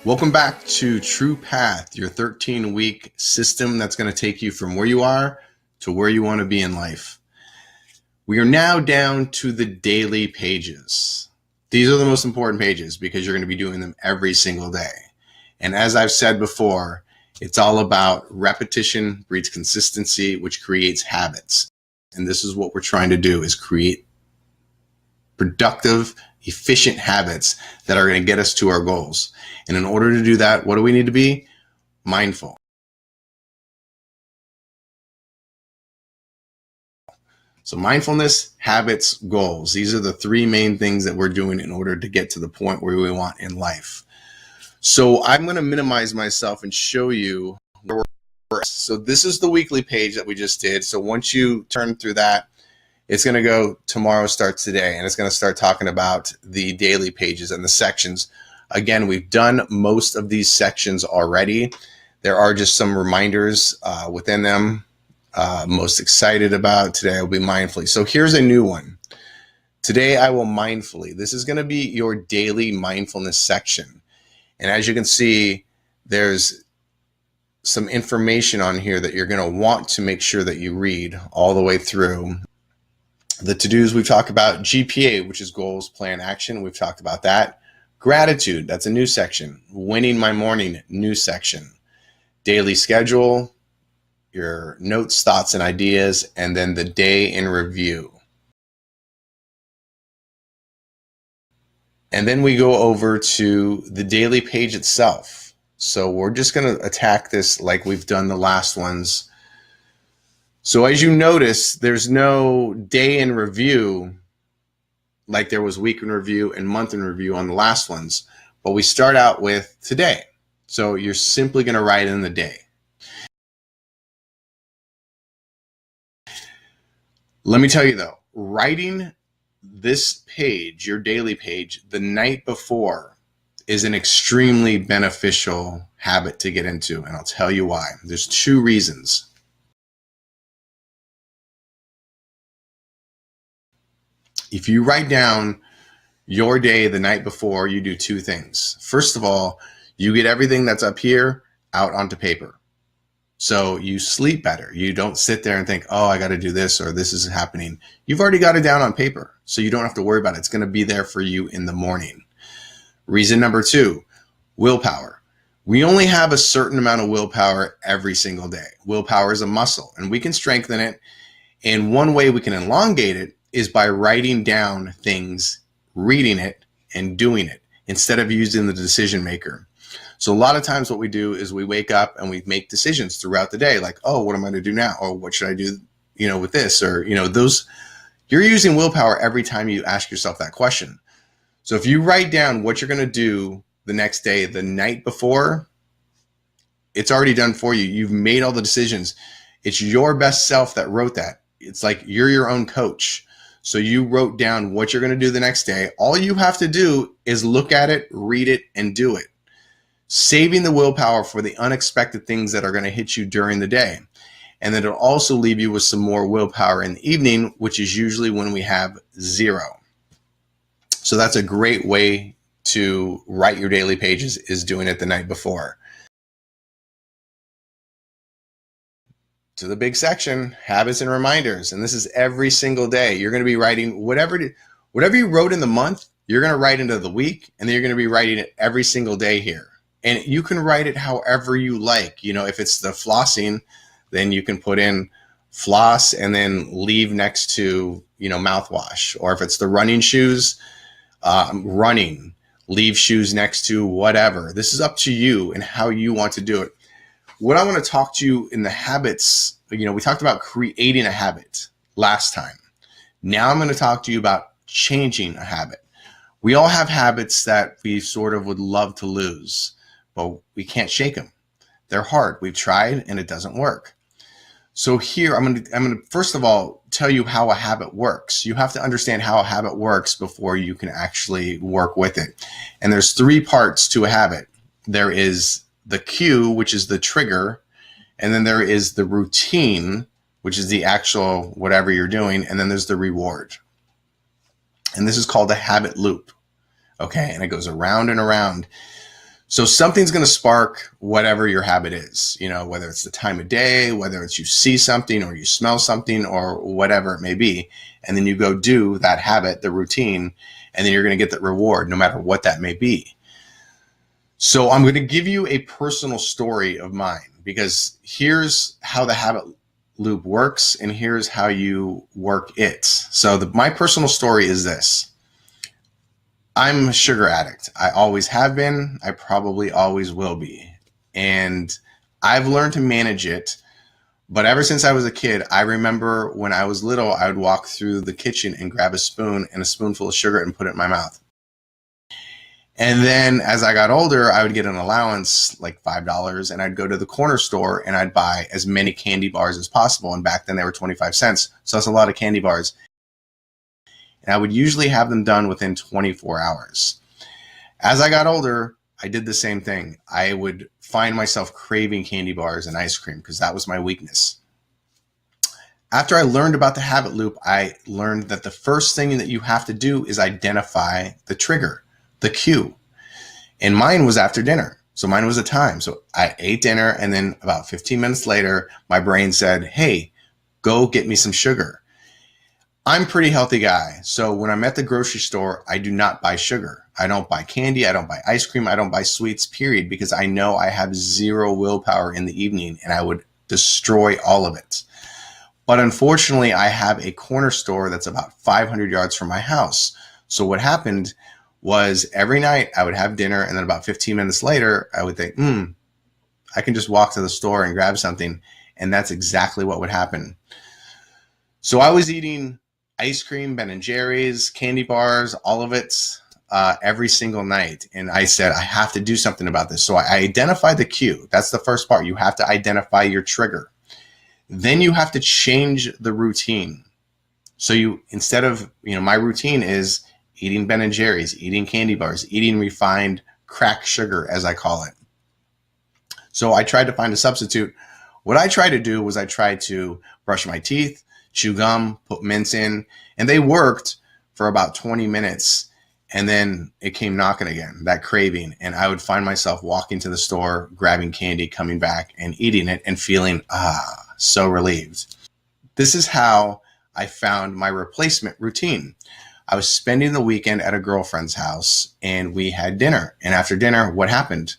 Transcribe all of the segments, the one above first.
Welcome back to True Path, your 13-week system that's going to take you from where you are to where you want to be in life. We are now down to the daily pages. These are the most important pages because you're going to be doing them every single day. And as I've said before, it's all about repetition breeds consistency, which creates habits. And this is what we're trying to do, is create productive, efficient habits that are going to get us to our goals. And in order to do that, what do we need to be? Mindful. So mindfulness, habits, goals. These are the three main things that we're doing in order to get to the point where we want in life. So I'm going to minimize myself and show you where we're at. So this is the weekly page that we just did. So once you turn through that, it's going to go tomorrow starts today, and it's going to start talking about the daily pages and the sections. Again, we've done most of these sections already. There are just some reminders within them. Most excited about today will be mindfully. So here's a new one. Today I will mindfully. This is going to be your daily mindfulness section. And as you can see, there's some information on here that you're going to want to make sure that you read all the way through. The to-dos we've talked about. GPA, which is goals, plan, action. We've talked about that. Gratitude, that's a new section. Winning my morning, new section. Daily schedule, your notes, thoughts, and ideas, and then the day in review. And then we go over to the daily page itself. So we're just going to attack this like we've done the last ones. So as you notice, there's no day in review like there was week in review and month in review on the last ones, but we start out with today. So you're simply going to write in the day. Let me tell you though, writing this page, your daily page, the night before is an extremely beneficial habit to get into, and I'll tell you why. There's two reasons. If you write down your day the night before, you do two things. First of all, you get everything that's up here out onto paper. So you sleep better. You don't sit there and think, oh, I got to do this or this is happening. You've already got it down on paper, so you don't have to worry about it. It's going to be there for you in the morning. Reason number two, willpower. We only have a certain amount of willpower every single day. Willpower is a muscle, and we can strengthen it. And one way we can elongate it is by writing down things, reading it, and doing it instead of using the decision maker. So a lot of times what we do is we wake up and we make decisions throughout the day, like, oh, what am I going to do now? Or what should I do, with this? Or, you're using willpower every time you ask yourself that question. So if you write down what you're going to do the next day, the night before, it's already done for you. You've made all the decisions. It's your best self that wrote that. It's like you're your own coach. So you wrote down what you're going to do the next day. All you have to do is look at it, read it, and do it. Saving the willpower for the unexpected things that are going to hit you during the day. And then it'll also leave you with some more willpower in the evening, which is usually when we have zero. So that's a great way to write your daily pages, is doing it the night before. To the big section, habits and reminders. And this is every single day. You're going to be writing whatever you wrote in the month, you're going to write into the week, and then you're going to be writing it every single day here. And you can write it however you like. If it's the flossing, then you can put in floss and then leave next to, mouthwash. Or if it's the running shoes, running, leave shoes next to whatever. This is up to you and how you want to do it. What I want to talk to you in the habits, we talked about creating a habit last time. Now I'm going to talk to you about changing a habit. We all have habits that we sort of would love to lose, but we can't shake them. They're hard. We've tried and it doesn't work. So here, I'm going to first of all tell you how a habit works. You have to understand how a habit works before you can actually work with it. And there's three parts to a habit. There is the cue, which is the trigger, and then there is the routine, which is the actual whatever you're doing, and then there's the reward. And this is called a habit loop. Okay, and it goes around and around. So something's going to spark whatever your habit is, whether it's the time of day, whether it's you see something or you smell something or whatever it may be. And then you go do that habit, the routine, and then you're going to get that reward no matter what that may be. So I'm going to give you a personal story of mine, because here's how the habit loop works and here's how you work it. So my personal story is this. I'm a sugar addict. I always have been. I probably always will be. And I've learned to manage it. But ever since I was a kid, I remember when I was little, I would walk through the kitchen and grab a spoon and a spoonful of sugar and put it in my mouth. And then as I got older, I would get an allowance, like $5, and I'd go to the corner store and I'd buy as many candy bars as possible. And back then they were 25 cents. So that's a lot of candy bars. And I would usually have them done within 24 hours. As I got older, I did the same thing. I would find myself craving candy bars and ice cream because that was my weakness. After I learned about the habit loop, I learned that the first thing that you have to do is identify the trigger, the cue. And mine was after dinner. So mine was a time. So I ate dinner, and then about 15 minutes later, my brain said, hey, go get me some sugar. I'm a pretty healthy guy. So when I'm at the grocery store, I do not buy sugar. I don't buy candy. I don't buy ice cream. I don't buy sweets, period, because I know I have zero willpower in the evening and I would destroy all of it. But unfortunately, I have a corner store that's about 500 yards from my house. So what happened was every night I would have dinner, and then about 15 minutes later, I would think, I can just walk to the store and grab something. And that's exactly what would happen. So I was eating ice cream, Ben & Jerry's, candy bars, all of it, every single night. And I said, I have to do something about this. So I identified the cue. That's the first part. You have to identify your trigger. Then you have to change the routine. So instead of, my routine is eating Ben & Jerry's, eating candy bars, eating refined cracked sugar, as I call it. So I tried to find a substitute. What I tried to do was I tried to brush my teeth, chew gum, put mints in, and they worked for about 20 minutes. And then it came knocking again, that craving. And I would find myself walking to the store, grabbing candy, coming back and eating it and feeling, so relieved. This is how I found my replacement routine. I was spending the weekend at a girlfriend's house and we had dinner. And after dinner, what happened?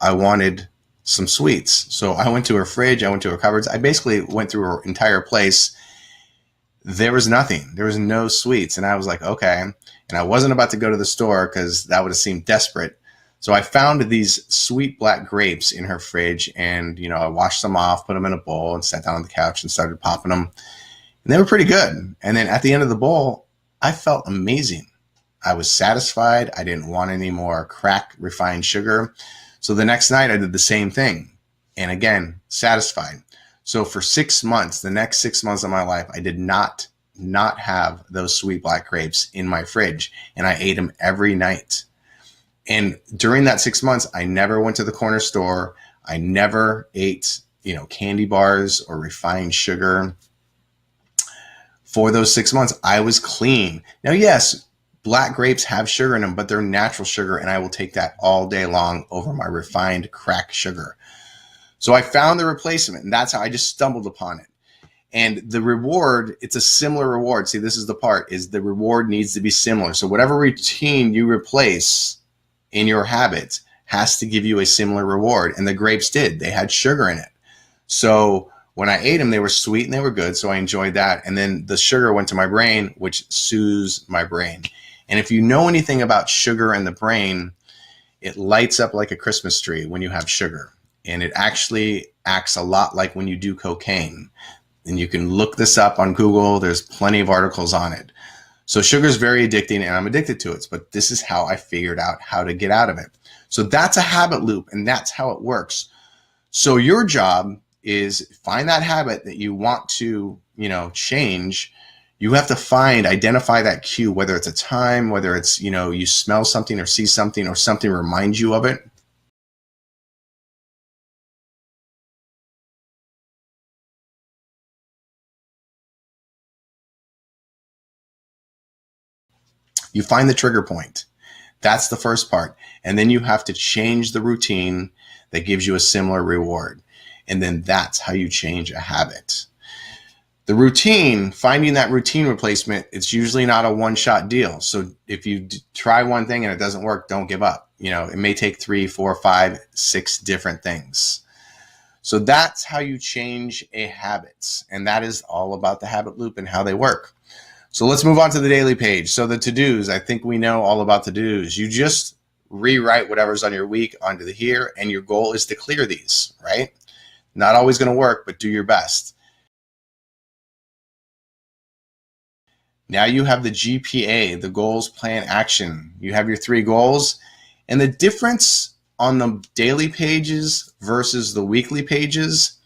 I wanted some sweets. So I went to her fridge, I went to her cupboards. I basically went through her entire place. There was nothing. There was no sweets. And I was like, okay. And I wasn't about to go to the store because that would have seemed desperate. So I found these sweet black grapes in her fridge, and, I washed them off, put them in a bowl, and sat down on the couch and started popping them. And they were pretty good. And then at the end of the bowl, I felt amazing. I was satisfied. I didn't want any more cracked refined sugar. So the next night I did the same thing. And again, satisfied. So for 6 months, the next 6 months of my life, I did not have those sweet black grapes in my fridge. And I ate them every night. And during that 6 months, I never went to the corner store. I never ate, candy bars or refined sugar. For those 6 months, I was clean. Now, yes, black grapes have sugar in them, but they're natural sugar, and I will take that all day long over my refined cracked sugar. So I found the replacement, and that's how I just stumbled upon it. And the reward, it's a similar reward. See, this is the part, is the reward needs to be similar. So whatever routine you replace in your habits has to give you a similar reward. And the grapes did. They had sugar in it. So when I ate them, they were sweet and they were good. So I enjoyed that. And then the sugar went to my brain, which soothes my brain. And if you know anything about sugar in the brain, it lights up like a Christmas tree when you have sugar. And it actually acts a lot like when you do cocaine. And you can look this up on Google. There's plenty of articles on it. So sugar is very addicting, and I'm addicted to it. But this is how I figured out how to get out of it. So that's a habit loop, and that's how it works. So your job is find that habit that you want to, change. You have to identify that cue, whether it's a time, whether it's, you smell something or see something or something reminds you of it. You find the trigger point. That's the first part. And then you have to change the routine that gives you a similar reward. And then that's how you change a habit. The routine, finding that routine replacement, it's usually not a one-shot deal. So if you try one thing and it doesn't work, don't give up. It may take 3, 4, 5, 6 different things. So that's how you change a habit. And that is all about the habit loop and how they work. So let's move on to the daily page. So the to-dos, I think we know all about the to-dos. You just rewrite whatever's on your week onto the here, and your goal is to clear these, right? Not always going to work, but do your best. Now you have the GPA, the goals, plan, action. You have your 3 goals, and the difference on the daily pages versus the weekly pages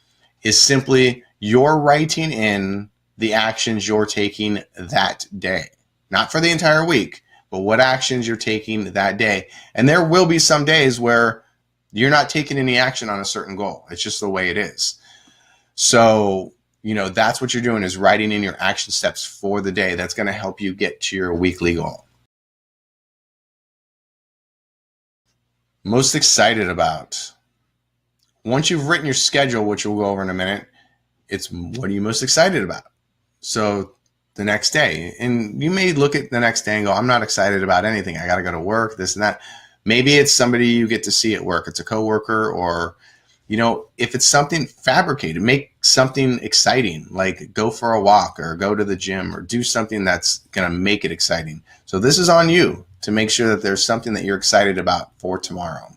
is simply you're writing in the actions you're taking that day, not for the entire week, but what actions you're taking that day. And there will be some days where you're not taking any action on a certain goal. It's just the way it is. So, that's what you're doing, is writing in your action steps for the day. That's going to help you get to your weekly goal. Most excited about. Once you've written your schedule, which we'll go over in a minute, it's what are you most excited about? So the next day, and you may look at the next day and go, I'm not excited about anything. I got to go to work, this and that. Maybe it's somebody you get to see at work. It's a coworker, or, if it's something fabricated, make something exciting, like go for a walk or go to the gym or do something that's going to make it exciting. So this is on you to make sure that there's something that you're excited about for tomorrow.